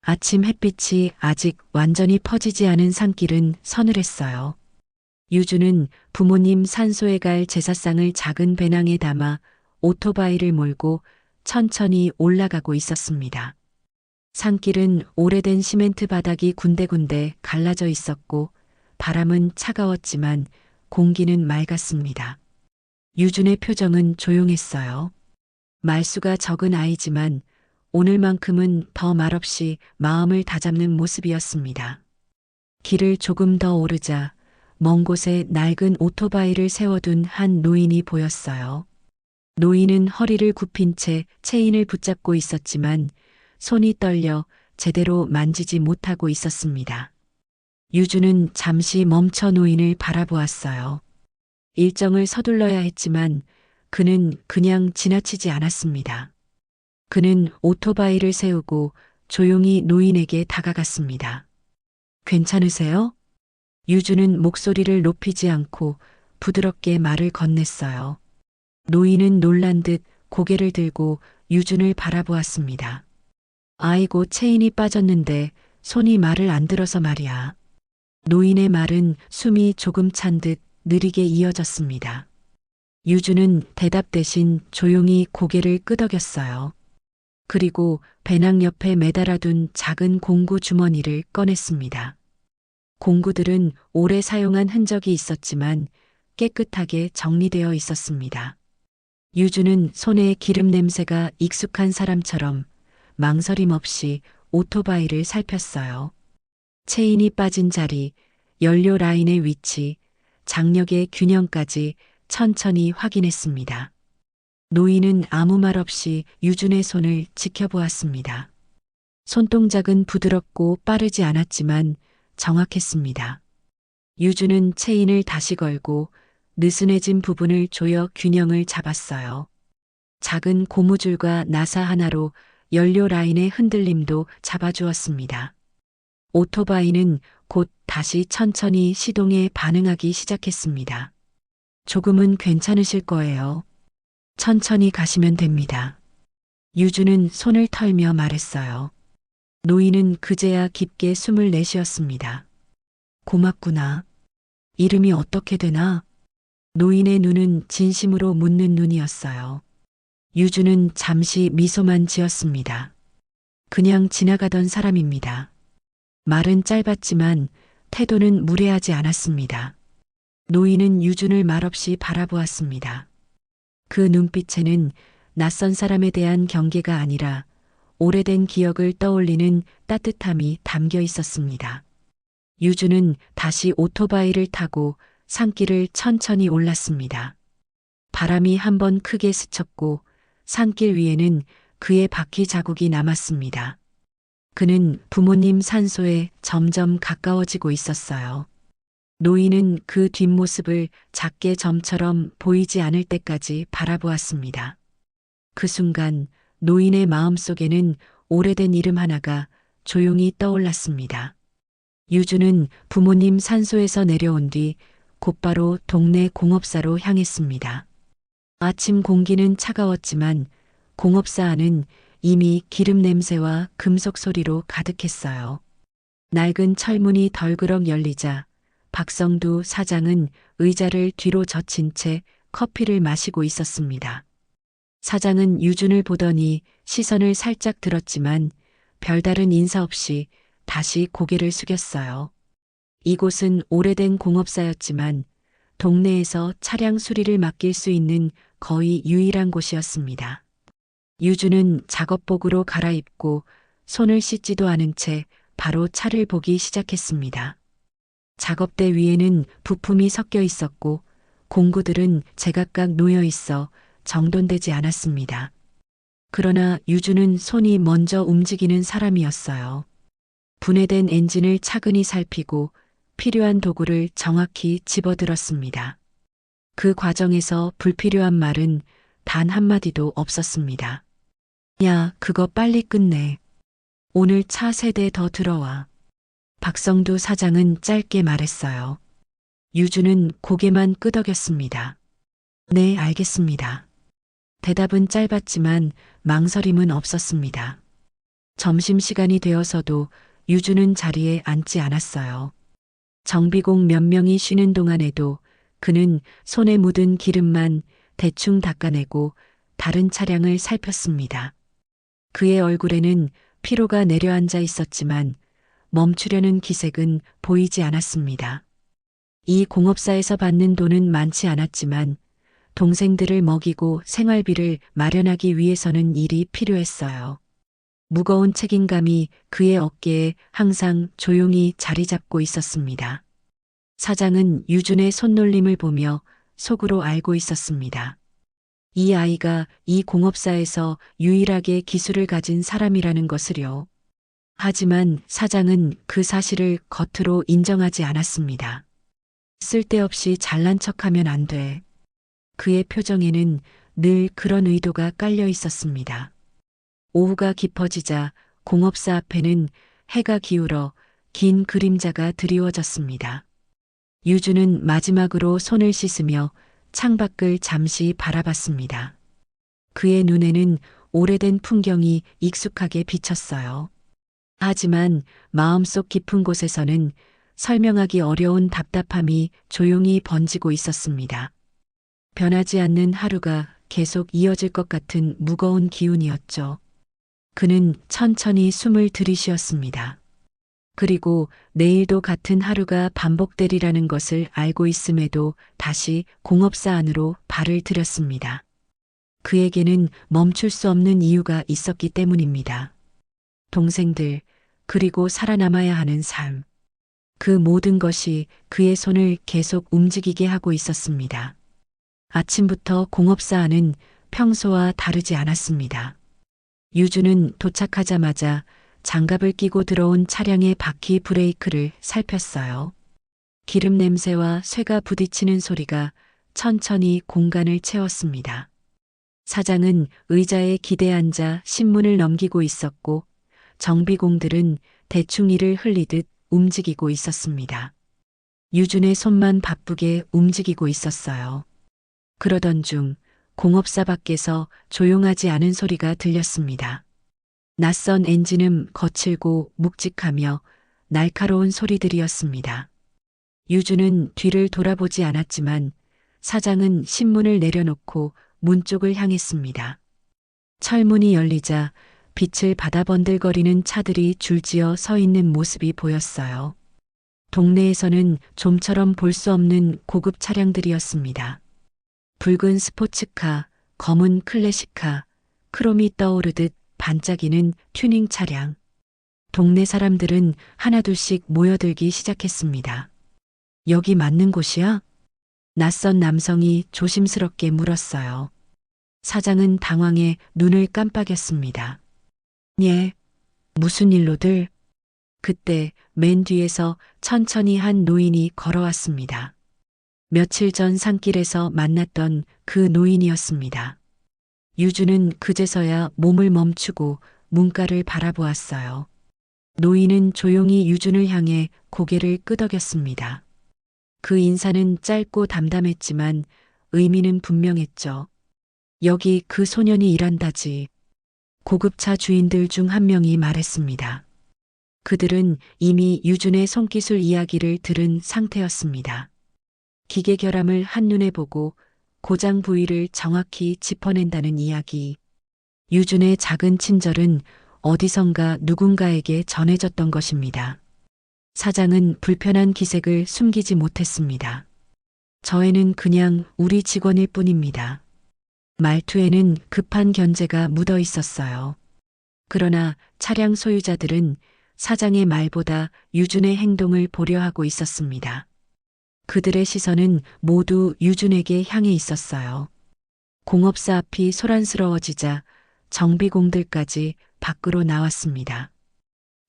아침 햇빛이 아직 완전히 퍼지지 않은 산길은 서늘했어요. 유주는 부모님 산소에 갈 제사상을 작은 배낭에 담아 오토바이를 몰고 천천히 올라가고 있었습니다. 산길은 오래된 시멘트 바닥이 군데군데 갈라져 있었고 바람은 차가웠지만 공기는 맑았습니다. 유준의 표정은 조용했어요. 말수가 적은 아이지만 오늘만큼은 더 말없이 마음을 다잡는 모습이었습니다. 길을 조금 더 오르자 먼 곳에 낡은 오토바이를 세워둔 한 노인이 보였어요. 노인은 허리를 굽힌 채 체인을 붙잡고 있었지만 손이 떨려 제대로 만지지 못하고 있었습니다. 유주는 잠시 멈춰 노인을 바라보았어요. 일정을 서둘러야 했지만 그는 그냥 지나치지 않았습니다. 그는 오토바이를 세우고 조용히 노인에게 다가갔습니다. 괜찮으세요? 유주는 목소리를 높이지 않고 부드럽게 말을 건넸어요. 노인은 놀란 듯 고개를 들고 유준을 바라보았습니다. 아이고, 체인이 빠졌는데 손이 말을 안 들어서 말이야. 노인의 말은 숨이 조금 찬 듯 느리게 이어졌습니다. 유주는 대답 대신 조용히 고개를 끄덕였어요. 그리고 배낭 옆에 매달아둔 작은 공구 주머니를 꺼냈습니다. 공구들은 오래 사용한 흔적이 있었지만 깨끗하게 정리되어 있었습니다. 유주는 손에 기름 냄새가 익숙한 사람처럼 망설임 없이 오토바이를 살폈어요. 체인이 빠진 자리, 연료 라인의 위치, 장력의 균형까지 천천히 확인했습니다. 노인은 아무 말 없이 유준의 손을 지켜보았습니다. 손동작은 부드럽고 빠르지 않았지만 정확했습니다. 유준은 체인을 다시 걸고 느슨해진 부분을 조여 균형을 잡았어요. 작은 고무줄과 나사 하나로 연료 라인의 흔들림도 잡아주었습니다. 오토바이는 곧 다시 천천히 시동에 반응하기 시작했습니다. 조금은 괜찮으실 거예요. 천천히 가시면 됩니다. 유주는 손을 털며 말했어요. 노인은 그제야 깊게 숨을 내쉬었습니다. 고맙구나. 이름이 어떻게 되나? 노인의 눈은 진심으로 묻는 눈이었어요. 유주는 잠시 미소만 지었습니다. 그냥 지나가던 사람입니다. 말은 짧았지만 태도는 무례하지 않았습니다. 노인은 유준을 말없이 바라보았습니다. 그 눈빛에는 낯선 사람에 대한 경계가 아니라 오래된 기억을 떠올리는 따뜻함이 담겨 있었습니다. 유준은 다시 오토바이를 타고 산길을 천천히 올랐습니다. 바람이 한번 크게 스쳤고 산길 위에는 그의 바퀴 자국이 남았습니다. 그는 부모님 산소에 점점 가까워지고 있었어요. 노인은 그 뒷모습을 작게 점처럼 보이지 않을 때까지 바라보았습니다. 그 순간 노인의 마음속에는 오래된 이름 하나가 조용히 떠올랐습니다. 유주는 부모님 산소에서 내려온 뒤 곧바로 동네 공업사로 향했습니다. 아침 공기는 차가웠지만 공업사 안은 이미 기름 냄새와 금속 소리로 가득했어요. 낡은 철문이 덜그럭 열리자 박성두 사장은 의자를 뒤로 젖힌 채 커피를 마시고 있었습니다. 사장은 유준을 보더니 시선을 살짝 들었지만 별다른 인사 없이 다시 고개를 숙였어요. 이곳은 오래된 공업사였지만 동네에서 차량 수리를 맡길 수 있는 거의 유일한 곳이었습니다. 유준은 작업복으로 갈아입고 손을 씻지도 않은 채 바로 차를 보기 시작했습니다. 작업대 위에는 부품이 섞여 있었고 공구들은 제각각 놓여 있어 정돈되지 않았습니다. 그러나 유주는 손이 먼저 움직이는 사람이었어요. 분해된 엔진을 차근히 살피고 필요한 도구를 정확히 집어들었습니다. 그 과정에서 불필요한 말은 단 한마디도 없었습니다. 야, 그거 빨리 끝내. 오늘 차 3대 더 들어와. 박성두 사장은 짧게 말했어요. 유주는 고개만 끄덕였습니다. 네, 알겠습니다. 대답은 짧았지만 망설임은 없었습니다. 점심시간이 되어서도 유주는 자리에 앉지 않았어요. 정비공 몇 명이 쉬는 동안에도 그는 손에 묻은 기름만 대충 닦아내고 다른 차량을 살폈습니다. 그의 얼굴에는 피로가 내려앉아 있었지만 멈추려는 기색은 보이지 않았습니다. 이 공업사에서 받는 돈은 많지 않았지만 동생들을 먹이고 생활비를 마련하기 위해서는 일이 필요했어요. 무거운 책임감이 그의 어깨에 항상 조용히 자리 잡고 있었습니다. 사장은 유준의 손놀림을 보며 속으로 알고 있었습니다. 이 아이가 이 공업사에서 유일하게 기술을 가진 사람이라는 것을요. 하지만 사장은 그 사실을 겉으로 인정하지 않았습니다. 쓸데없이 잘난 척하면 안 돼. 그의 표정에는 늘 그런 의도가 깔려 있었습니다. 오후가 깊어지자 공업사 앞에는 해가 기울어 긴 그림자가 드리워졌습니다. 유주는 마지막으로 손을 씻으며 창밖을 잠시 바라봤습니다. 그의 눈에는 오래된 풍경이 익숙하게 비쳤어요. 하지만 마음속 깊은 곳에서는 설명하기 어려운 답답함이 조용히 번지고 있었습니다. 변하지 않는 하루가 계속 이어질 것 같은 무거운 기운이었죠. 그는 천천히 숨을 들이쉬었습니다. 그리고 내일도 같은 하루가 반복되리라는 것을 알고 있음에도 다시 공업사 안으로 발을 들였습니다. 그에게는 멈출 수 없는 이유가 있었기 때문입니다. 동생들, 그리고 살아남아야 하는 삶. 그 모든 것이 그의 손을 계속 움직이게 하고 있었습니다. 아침부터 공업사 안은 평소와 다르지 않았습니다. 유주는 도착하자마자 장갑을 끼고 들어온 차량의 바퀴 브레이크를 살폈어요. 기름 냄새와 쇠가 부딪히는 소리가 천천히 공간을 채웠습니다. 사장은 의자에 기대 앉아 신문을 넘기고 있었고 정비공들은 대충 이를 흘리듯 움직이고 있었습니다. 유준의 손만 바쁘게 움직이고 있었어요. 그러던 중 공업사 밖에서 조용하지 않은 소리가 들렸습니다. 낯선 엔진음 거칠고 묵직하며 날카로운 소리들이었습니다. 유주는 뒤를 돌아보지 않았지만 사장은 신문을 내려놓고 문 쪽을 향했습니다. 철문이 열리자 빛을 받아 번들거리는 차들이 줄지어 서 있는 모습이 보였어요. 동네에서는 좀처럼 볼 수 없는 고급 차량들이었습니다. 붉은 스포츠카, 검은 클래식카, 크롬이 떠오르듯 반짝이는 튜닝 차량. 동네 사람들은 하나둘씩 모여들기 시작했습니다. 여기 맞는 곳이야? 낯선 남성이 조심스럽게 물었어요. 사장은 당황해 눈을 깜빡였습니다. 예, 무슨 일로들? 그때 맨 뒤에서 천천히 한 노인이 걸어왔습니다. 며칠 전 산길에서 만났던 그 노인이었습니다. 유주는 그제서야 몸을 멈추고 문가를 바라보았어요. 노인은 조용히 유준을 향해 고개를 끄덕였습니다. 그 인사는 짧고 담담했지만 의미는 분명했죠. 여기 그 소년이 일한다지. 고급차 주인들 중 한 명이 말했습니다. 그들은 이미 유준의 손기술 이야기를 들은 상태였습니다. 기계 결함을 한눈에 보고 고장 부위를 정확히 짚어낸다는 이야기. 유준의 작은 친절은 어디선가 누군가에게 전해졌던 것입니다. 사장은 불편한 기색을 숨기지 못했습니다. 저애는 그냥 우리 직원일 뿐입니다. 말투에는 급한 견제가 묻어 있었어요. 그러나 차량 소유자들은 사장의 말보다 유준의 행동을 보려하고 있었습니다. 그들의 시선은 모두 유준에게 향해 있었어요. 공업사 앞이 소란스러워지자 정비공들까지 밖으로 나왔습니다.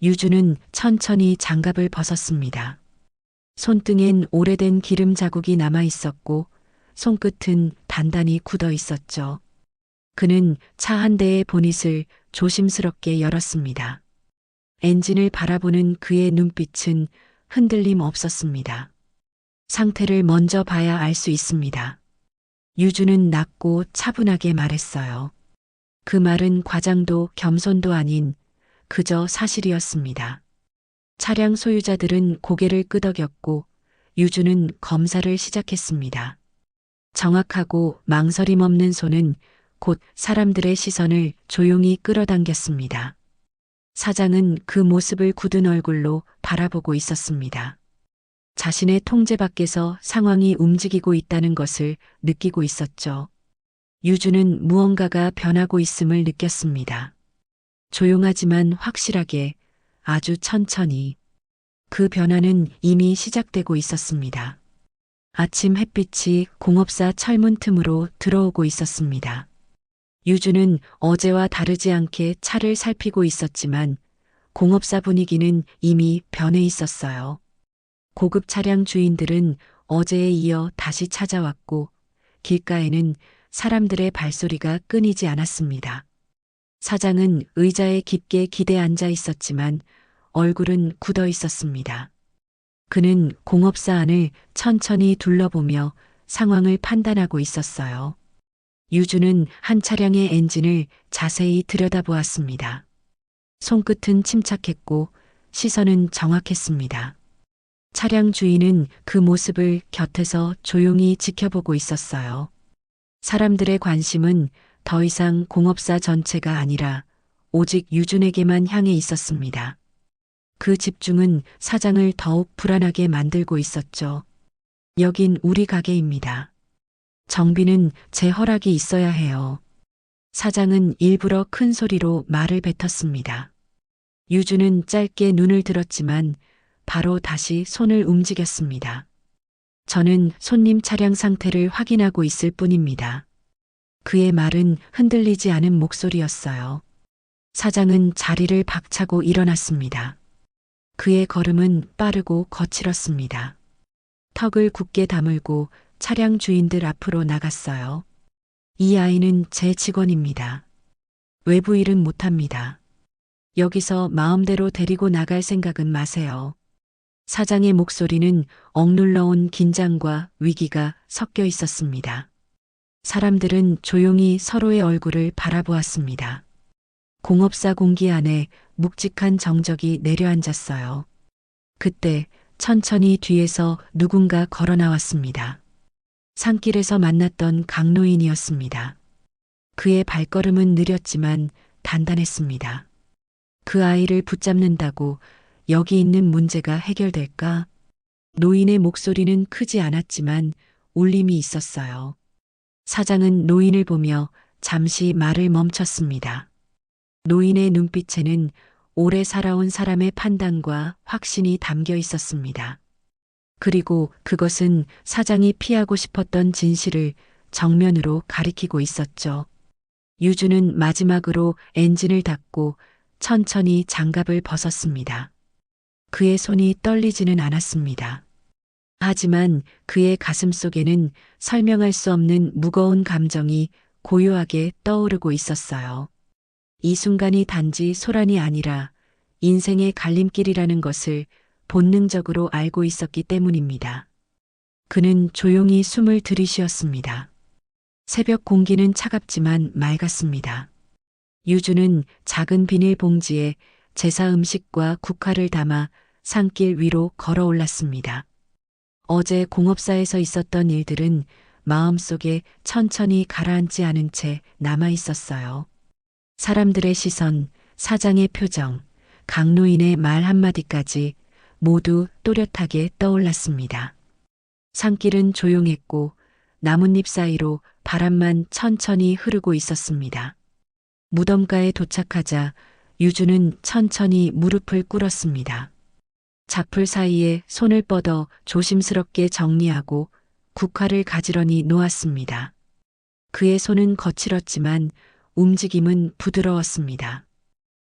유준은 천천히 장갑을 벗었습니다. 손등엔 오래된 기름 자국이 남아 있었고 손끝은 단단히 굳어 있었죠. 그는 차 한 대의 보닛을 조심스럽게 열었습니다. 엔진을 바라보는 그의 눈빛은 흔들림 없었습니다. 상태를 먼저 봐야 알 수 있습니다. 유주는 낮고 차분하게 말했어요. 그 말은 과장도 겸손도 아닌 그저 사실이었습니다. 차량 소유자들은 고개를 끄덕였고 유주는 검사를 시작했습니다. 정확하고 망설임 없는 손은 곧 사람들의 시선을 조용히 끌어당겼습니다. 사장은 그 모습을 굳은 얼굴로 바라보고 있었습니다. 자신의 통제 밖에서 상황이 움직이고 있다는 것을 느끼고 있었죠. 유주는 무언가가 변하고 있음을 느꼈습니다. 조용하지만 확실하게, 아주 천천히. 그 변화는 이미 시작되고 있었습니다. 아침 햇빛이 공업사 철문 틈으로 들어오고 있었습니다. 유주는 어제와 다르지 않게 차를 살피고 있었지만 공업사 분위기는 이미 변해 있었어요. 고급 차량 주인들은 어제에 이어 다시 찾아왔고 길가에는 사람들의 발소리가 끊이지 않았습니다. 사장은 의자에 깊게 기대 앉아 있었지만 얼굴은 굳어 있었습니다. 그는 공업사 안을 천천히 둘러보며 상황을 판단하고 있었어요. 유주는 한 차량의 엔진을 자세히 들여다보았습니다. 손끝은 침착했고 시선은 정확했습니다. 차량 주인은 그 모습을 곁에서 조용히 지켜보고 있었어요. 사람들의 관심은 더 이상 공업사 전체가 아니라 오직 유준에게만 향해 있었습니다. 그 집중은 사장을 더욱 불안하게 만들고 있었죠. 여긴 우리 가게입니다. 정비는 제 허락이 있어야 해요. 사장은 일부러 큰 소리로 말을 뱉었습니다. 유주는 짧게 눈을 들었지만 바로 다시 손을 움직였습니다. 저는 손님 차량 상태를 확인하고 있을 뿐입니다. 그의 말은 흔들리지 않은 목소리였어요. 사장은 자리를 박차고 일어났습니다. 그의 걸음은 빠르고 거칠었습니다. 턱을 굳게 다물고 차량 주인들 앞으로 나갔어요. 이 아이는 제 직원입니다. 외부 일은 못합니다. 여기서 마음대로 데리고 나갈 생각은 마세요. 사장의 목소리는 억눌러온 긴장과 위기가 섞여 있었습니다. 사람들은 조용히 서로의 얼굴을 바라보았습니다. 공업사 공기 안에 묵직한 정적이 내려앉았어요. 그때 천천히 뒤에서 누군가 걸어 나왔습니다. 산길에서 만났던 강노인이었습니다. 그의 발걸음은 느렸지만 단단했습니다. 그 아이를 붙잡는다고 여기 있는 문제가 해결될까? 노인의 목소리는 크지 않았지만 울림이 있었어요. 사장은 노인을 보며 잠시 말을 멈췄습니다. 노인의 눈빛에는 오래 살아온 사람의 판단과 확신이 담겨 있었습니다. 그리고 그것은 사장이 피하고 싶었던 진실을 정면으로 가리키고 있었죠. 유주는 마지막으로 엔진을 닫고 천천히 장갑을 벗었습니다. 그의 손이 떨리지는 않았습니다. 하지만 그의 가슴 속에는 설명할 수 없는 무거운 감정이 고요하게 떠오르고 있었어요. 이 순간이 단지 소란이 아니라 인생의 갈림길이라는 것을 본능적으로 알고 있었기 때문입니다. 그는 조용히 숨을 들이쉬었습니다. 새벽 공기는 차갑지만 맑았습니다. 유주는 작은 비닐 봉지에 제사 음식과 국화를 담아 산길 위로 걸어 올랐습니다. 어제 공업사에서 있었던 일들은 마음속에 천천히 가라앉지 않은 채 남아 있었어요. 사람들의 시선, 사장의 표정, 강노인의 말 한마디까지 모두 또렷하게 떠올랐습니다. 산길은 조용했고 나뭇잎 사이로 바람만 천천히 흐르고 있었습니다. 무덤가에 도착하자 유주는 천천히 무릎을 꿇었습니다. 잡풀 사이에 손을 뻗어 조심스럽게 정리하고 국화를 가지런히 놓았습니다. 그의 손은 거칠었지만 움직임은 부드러웠습니다.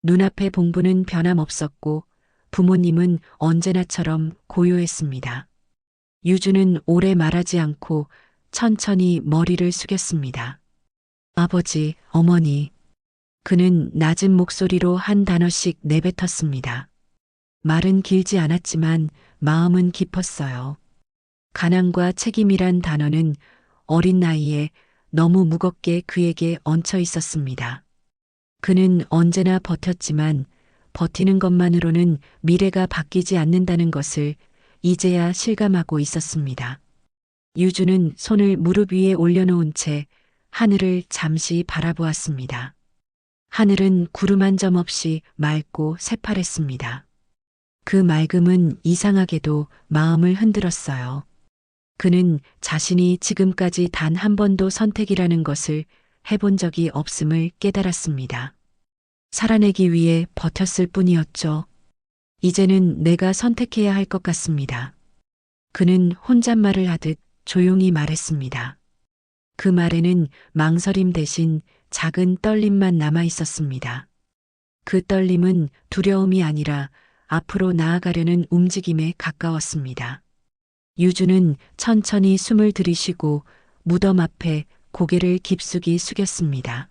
눈앞의 봉부는 변함없었고 부모님은 언제나처럼 고요했습니다. 유주는 오래 말하지 않고 천천히 머리를 숙였습니다. 아버지, 어머니. 그는 낮은 목소리로 한 단어씩 내뱉었습니다. 말은 길지 않았지만 마음은 깊었어요. 가난과 책임이란 단어는 어린 나이에 너무 무겁게 그에게 얹혀 있었습니다. 그는 언제나 버텼지만 버티는 것만으로는 미래가 바뀌지 않는다는 것을 이제야 실감하고 있었습니다. 유주는 손을 무릎 위에 올려놓은 채 하늘을 잠시 바라보았습니다. 하늘은 구름 한 점 없이 맑고 새파랬습니다. 그 맑음은 이상하게도 마음을 흔들었어요. 그는 자신이 지금까지 단 한 번도 선택이라는 것을 해본 적이 없음을 깨달았습니다. 살아내기 위해 버텼을 뿐이었죠. 이제는 내가 선택해야 할 것 같습니다. 그는 혼잣말을 하듯 조용히 말했습니다. 그 말에는 망설임 대신 작은 떨림만 남아 있었습니다. 그 떨림은 두려움이 아니라 앞으로 나아가려는 움직임에 가까웠습니다. 유주는 천천히 숨을 들이쉬고 무덤 앞에 고개를 깊숙이 숙였습니다.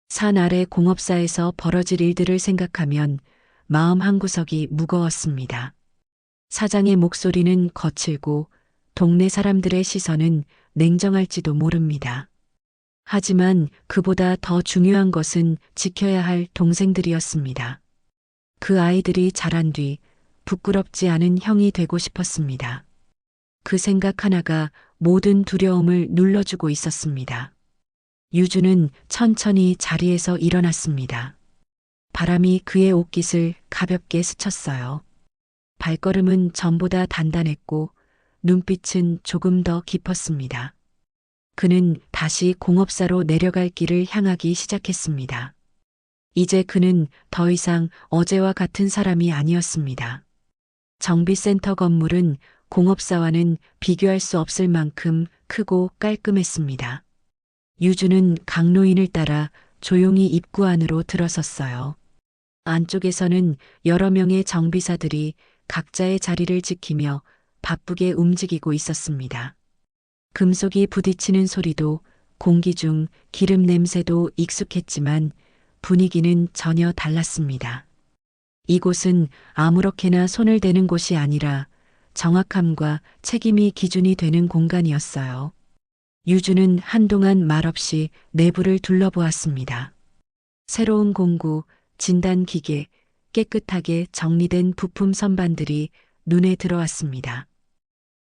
산 아래 공업사에서 벌어질 일들을 생각하면 마음 한구석이 무거웠습니다. 사장의 목소리는 거칠고 동네 사람들의 시선은 냉정할지도 모릅니다. 하지만 그보다 더 중요한 것은 지켜야 할 동생들이었습니다. 그 아이들이 자란 뒤 부끄럽지 않은 형이 되고 싶었습니다. 그 생각 하나가 모든 두려움을 눌러주고 있었습니다. 유주는 천천히 자리에서 일어났습니다. 바람이 그의 옷깃을 가볍게 스쳤어요. 발걸음은 전보다 단단했고 눈빛은 조금 더 깊었습니다. 그는 다시 공업사로 내려갈 길을 향하기 시작했습니다. 이제 그는 더 이상 어제와 같은 사람이 아니었습니다. 정비센터 건물은 공업사와는 비교할 수 없을 만큼 크고 깔끔했습니다. 유주는 강로인을 따라 조용히 입구 안으로 들어섰어요. 안쪽에서는 여러 명의 정비사들이 각자의 자리를 지키며 바쁘게 움직이고 있었습니다. 금속이 부딪히는 소리도 공기 중 기름 냄새도 익숙했지만 분위기는 전혀 달랐습니다. 이곳은 아무렇게나 손을 대는 곳이 아니라 정확함과 책임이 기준이 되는 공간이었어요. 유주는 한동안 말없이 내부를 둘러보았습니다. 새로운 공구, 진단기계, 깨끗하게 정리된 부품 선반들이 눈에 들어왔습니다.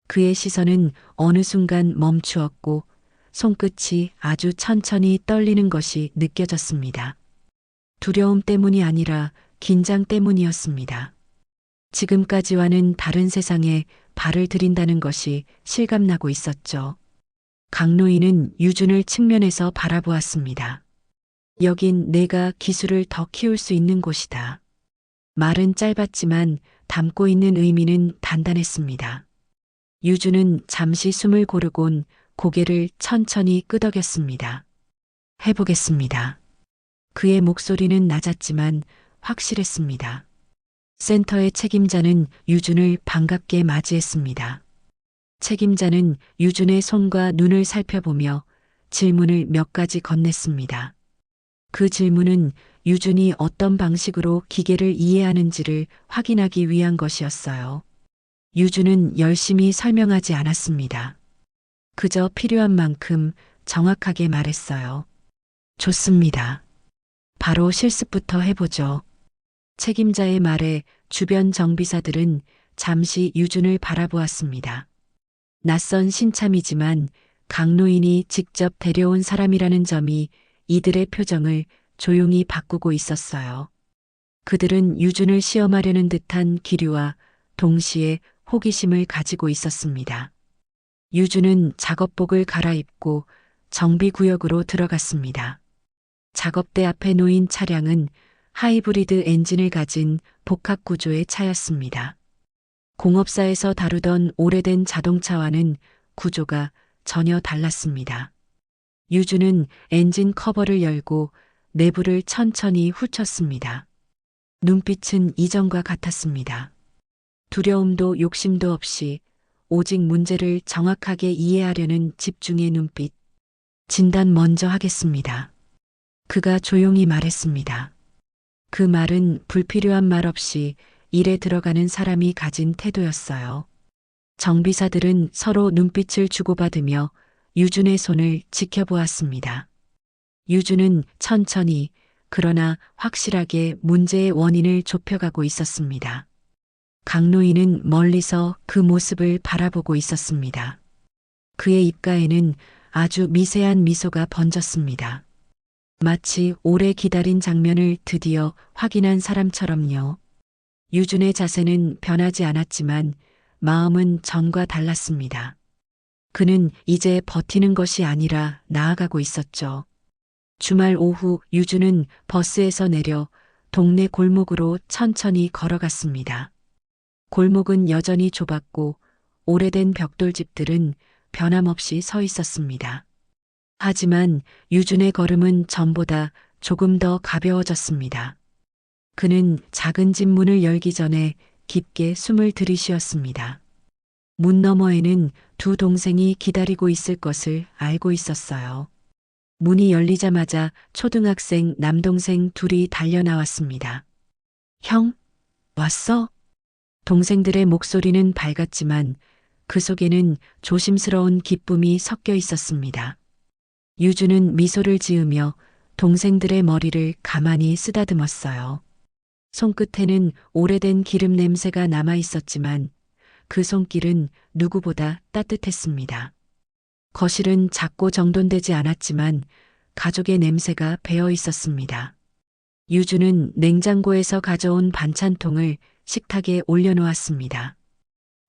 그의 시선은 어느 순간 멈추었고 손끝이 아주 천천히 떨리는 것이 느껴졌습니다. 두려움 때문이 아니라 긴장 때문이었습니다. 지금까지와는 다른 세상에 발을 들인다는 것이 실감나고 있었죠. 강노인은 유준을 측면에서 바라보았습니다. 여긴 내가 기술을 더 키울 수 있는 곳이다. 말은 짧았지만 담고 있는 의미는 단단했습니다. 유주는 잠시 숨을 고르곤 고개를 천천히 끄덕였습니다. 해보겠습니다. 그의 목소리는 낮았지만 확실했습니다. 센터의 책임자는 유준을 반갑게 맞이했습니다. 책임자는 유준의 손과 눈을 살펴보며 질문을 몇 가지 건넸습니다. 그 질문은 유준이 어떤 방식으로 기계를 이해하는지를 확인하기 위한 것이었어요. 유준은 열심히 설명하지 않았습니다. 그저 필요한 만큼 정확하게 말했어요. 좋습니다. 바로 실습부터 해보죠. 책임자의 말에 주변 정비사들은 잠시 유준을 바라보았습니다. 낯선 신참이지만 강노인이 직접 데려온 사람이라는 점이 이들의 표정을 조용히 바꾸고 있었어요. 그들은 유준을 시험하려는 듯한 기류와 동시에 호기심을 가지고 있었습니다. 유준은 작업복을 갈아입고 정비구역으로 들어갔습니다. 작업대 앞에 놓인 차량은 하이브리드 엔진을 가진 복합구조의 차였습니다. 공업사에서 다루던 오래된 자동차와는 구조가 전혀 달랐습니다. 유준은 엔진 커버를 열고 내부를 천천히 훑었습니다. 눈빛은 이전과 같았습니다. 두려움도 욕심도 없이 오직 문제를 정확하게 이해하려는 집중의 눈빛. 진단 먼저 하겠습니다. 그가 조용히 말했습니다. 그 말은 불필요한 말 없이 일에 들어가는 사람이 가진 태도였어요. 정비사들은 서로 눈빛을 주고받으며 유준의 손을 지켜보았습니다. 유준은 천천히 그러나 확실하게 문제의 원인을 좁혀가고 있었습니다. 강노인은 멀리서 그 모습을 바라보고 있었습니다. 그의 입가에는 아주 미세한 미소가 번졌습니다. 마치 오래 기다린 장면을 드디어 확인한 사람처럼요. 유준의 자세는 변하지 않았지만 마음은 전과 달랐습니다. 그는 이제 버티는 것이 아니라 나아가고 있었죠. 주말 오후 유준은 버스에서 내려 동네 골목으로 천천히 걸어갔습니다. 골목은 여전히 좁았고 오래된 벽돌집들은 변함없이 서 있었습니다. 하지만 유준의 걸음은 전보다 조금 더 가벼워졌습니다. 그는 작은 집 문을 열기 전에 깊게 숨을 들이쉬었습니다. 문 너머에는 두 동생이 기다리고 있을 것을 알고 있었어요. 문이 열리자마자 초등학생 남동생 둘이 달려나왔습니다. 형, 왔어? 동생들의 목소리는 밝았지만 그 속에는 조심스러운 기쁨이 섞여 있었습니다. 유주는 미소를 지으며 동생들의 머리를 가만히 쓰다듬었어요. 손끝에는 오래된 기름 냄새가 남아 있었지만 그 손길은 누구보다 따뜻했습니다. 거실은 작고 정돈되지 않았지만 가족의 냄새가 배어 있었습니다. 유주는 냉장고에서 가져온 반찬통을 식탁에 올려놓았습니다.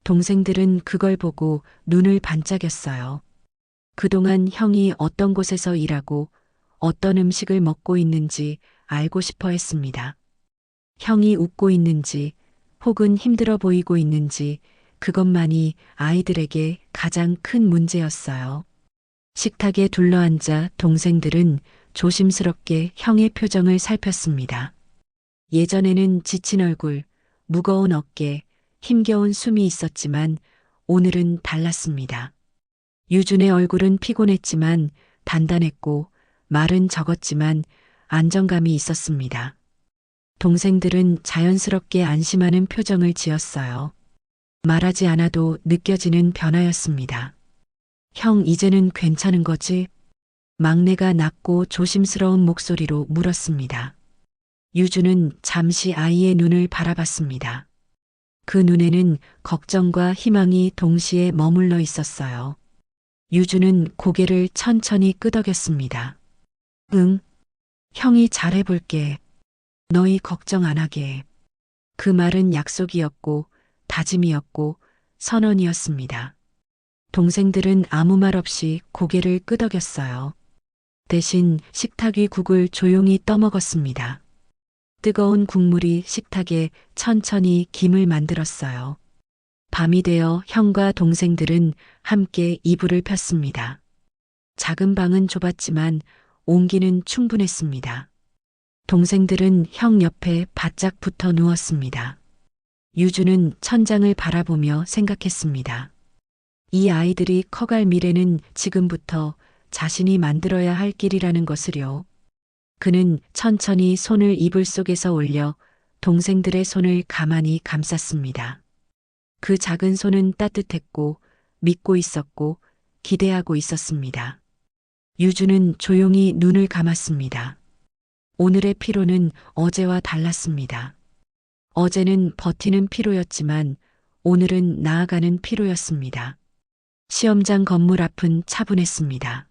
동생들은 그걸 보고 눈을 반짝였어요. 그동안 형이 어떤 곳에서 일하고 어떤 음식을 먹고 있는지 알고 싶어 했습니다. 형이 웃고 있는지 혹은 힘들어 보이고 있는지 그것만이 아이들에게 가장 큰 문제였어요. 식탁에 둘러앉아 동생들은 조심스럽게 형의 표정을 살폈습니다. 예전에는 지친 얼굴, 무거운 어깨, 힘겨운 숨이 있었지만 오늘은 달랐습니다. 유준의 얼굴은 피곤했지만 단단했고 말은 적었지만 안정감이 있었습니다. 동생들은 자연스럽게 안심하는 표정을 지었어요. 말하지 않아도 느껴지는 변화였습니다. 형, 이제는 괜찮은 거지? 막내가 낮고 조심스러운 목소리로 물었습니다. 유주는 잠시 아이의 눈을 바라봤습니다. 그 눈에는 걱정과 희망이 동시에 머물러 있었어요. 유주는 고개를 천천히 끄덕였습니다. 응, 형이 잘해볼게. 너희 걱정 안 하게. 그 말은 약속이었고 다짐이었고 선언이었습니다. 동생들은 아무 말 없이 고개를 끄덕였어요. 대신 식탁 위 국을 조용히 떠먹었습니다. 뜨거운 국물이 식탁에 천천히 김을 만들었어요. 밤이 되어 형과 동생들은 함께 이불을 폈습니다. 작은 방은 좁았지만 온기는 충분했습니다. 동생들은 형 옆에 바짝 붙어 누웠습니다. 유주는 천장을 바라보며 생각했습니다. 이 아이들이 커갈 미래는 지금부터 자신이 만들어야 할 길이라는 것을요. 그는 천천히 손을 이불 속에서 올려 동생들의 손을 가만히 감쌌습니다. 그 작은 손은 따뜻했고 믿고 있었고 기대하고 있었습니다. 유주는 조용히 눈을 감았습니다. 오늘의 피로는 어제와 달랐습니다. 어제는 버티는 피로였지만 오늘은 나아가는 피로였습니다. 시험장 건물 앞은 차분했습니다.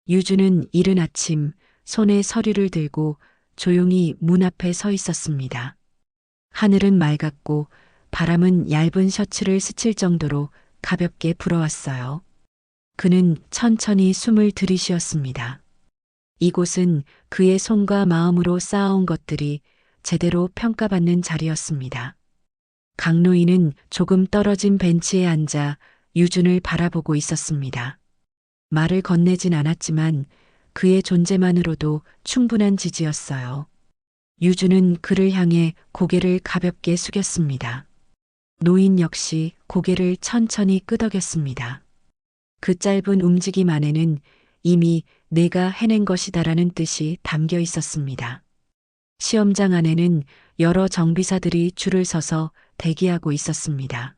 유주는 이른 아침 손에 서류를 들고 조용히 문 앞에 서 있었습니다. 하늘은 맑았고 바람은 얇은 셔츠를 스칠 정도로 가볍게 불어왔어요. 그는 천천히 숨을 들이쉬었습니다. 이곳은 그의 손과 마음으로 쌓아온 것들이 제대로 평가받는 자리였습니다. 강노인은 조금 떨어진 벤치에 앉아 유준을 바라보고 있었습니다. 말을 건네진 않았지만 그의 존재만으로도 충분한 지지였어요. 유준은 그를 향해 고개를 가볍게 숙였습니다. 노인 역시 고개를 천천히 끄덕였습니다. 그 짧은 움직임 안에는 이미 내가 해낸 것이다라는 뜻이 담겨 있었습니다. 시험장 안에는 여러 정비사들이 줄을 서서 대기하고 있었습니다.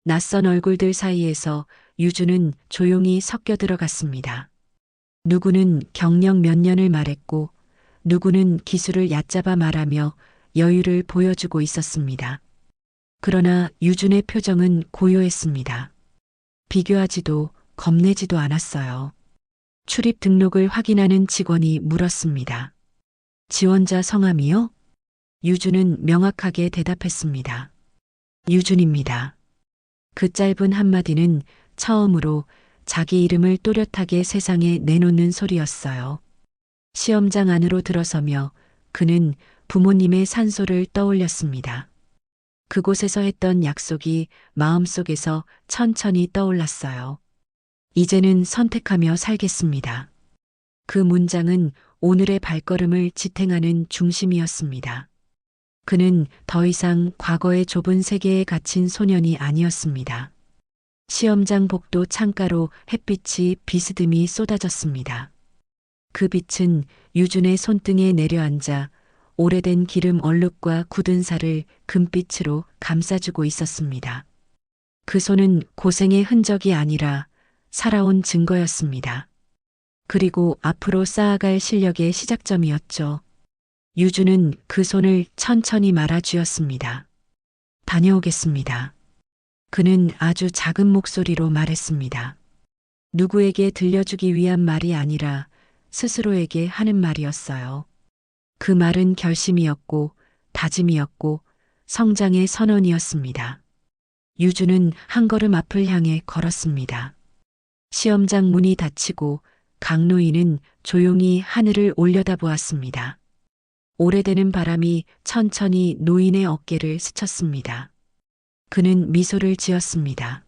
낯선 얼굴들 사이에서 유주는 조용히 섞여 들어갔습니다. 누구는 경력 몇 년을 말했고 누구는 기술을 얕잡아 말하며 여유를 보여주고 있었습니다. 그러나 유준의 표정은 고요했습니다. 비교하지도 겁내지도 않았어요. 출입 등록을 확인하는 직원이 물었습니다. 지원자 성함이요? 유준은 명확하게 대답했습니다. 유준입니다. 그 짧은 한마디는 처음으로 자기 이름을 또렷하게 세상에 내놓는 소리였어요. 시험장 안으로 들어서며 그는 부모님의 산소를 떠올렸습니다. 그곳에서 했던 약속이 마음속에서 천천히 떠올랐어요. 이제는 선택하며 살겠습니다. 그 문장은 오늘의 발걸음을 지탱하는 중심이었습니다. 그는 더 이상 과거의 좁은 세계에 갇힌 소년이 아니었습니다. 시험장 복도 창가로 햇빛이 비스듬히 쏟아졌습니다. 그 빛은 유준의 손등에 내려앉아 오래된 기름 얼룩과 굳은 살을 금빛으로 감싸주고 있었습니다. 그 손은 고생의 흔적이 아니라 살아온 증거였습니다. 그리고 앞으로 쌓아갈 실력의 시작점이었죠. 유준은 그 손을 천천히 말아쥐었습니다. 다녀오겠습니다. 그는 아주 작은 목소리로 말했습니다. 누구에게 들려주기 위한 말이 아니라 스스로에게 하는 말이었어요. 그 말은 결심이었고 다짐이었고 성장의 선언이었습니다. 유준은 한 걸음 앞을 향해 걸었습니다. 시험장 문이 닫히고 강노인은 조용히 하늘을 올려다보았습니다. 오래되는 바람이 천천히 노인의 어깨를 스쳤습니다. 그는 미소를 지었습니다.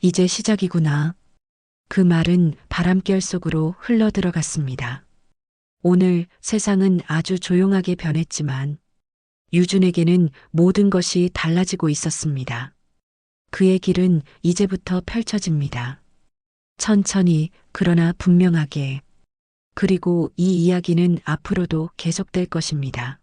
이제 시작이구나. 그 말은 바람결 속으로 흘러들어갔습니다. 오늘 세상은 아주 조용하게 변했지만 유준에게는 모든 것이 달라지고 있었습니다. 그의 길은 이제부터 펼쳐집니다. 천천히 그러나 분명하게. 그리고 이 이야기는 앞으로도 계속될 것입니다.